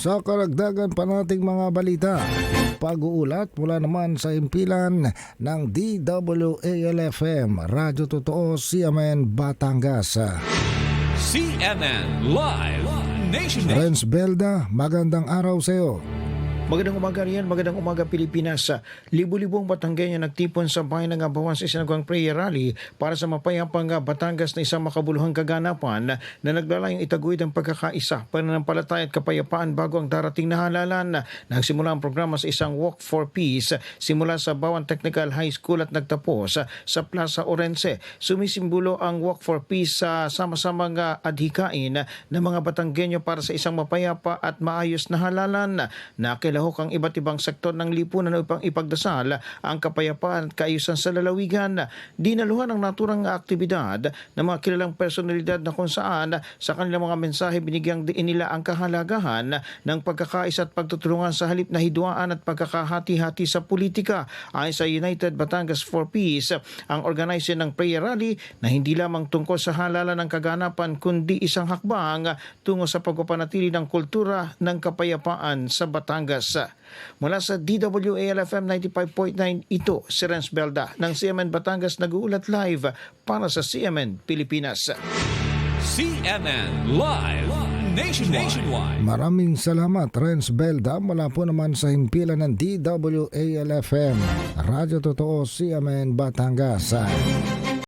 Sa karagdagan pa nating mga balita, pag-uulat mula naman sa impilan ng DWALFM, Radyo Totoo, CMN Batangas. CNN Live Nation. Renz Belda, magandang araw sa iyo. Magandang umaga riyan, magandang umaga Pilipinas. Libu-libong Batanggenyo nagtipon sa bayan ng Ambawan sa isinagawang prayer rally para sa mapayapang Batangas na isang makabuluhang kaganapan na naglalayong itaguyod ang pagkakaisa, pananampalataya at kapayapaan bago ang darating na halalan. Nagsimula ang programa sa isang Walk for Peace simula sa Bawan Technical High School at nagtapos sa Plaza Orense. Sumisimbolo ang Walk for Peace sa sama-samang adhikain ng mga Batanggenyo para sa isang mapayapa at maayos na halalan. Nakilahok ang iba't ibang sektor ng lipunan upang ipagdasal ang kapayapaan at kaayusan sa lalawigan. Dinaluhan ang naturang aktibidad ng mga kilalang personalidad na kung saan sa kanilang mga mensahe binigyang diin nila ang kahalagahan ng pagkakaisa at pagtutulungan sa halip na hidwaan at pagkakahati-hati sa politika. Ayon sa United Batangas for Peace, ang organizer ng prayer rally na hindi lamang tungkol sa halalan ng kaganapan kundi isang hakbang tungo sa pagpapanatili ng kultura ng kapayapaan sa Batangas. Mula sa DWALFM 95.9, ito si Renz Belda ng CMN Batangas nag-uulat live para sa CMN Pilipinas. CNN Live Nationwide. Maraming salamat, Renz Belda, mula po naman sa himpilan ng DWALFM, Radyo Totoo, CMN Batangas.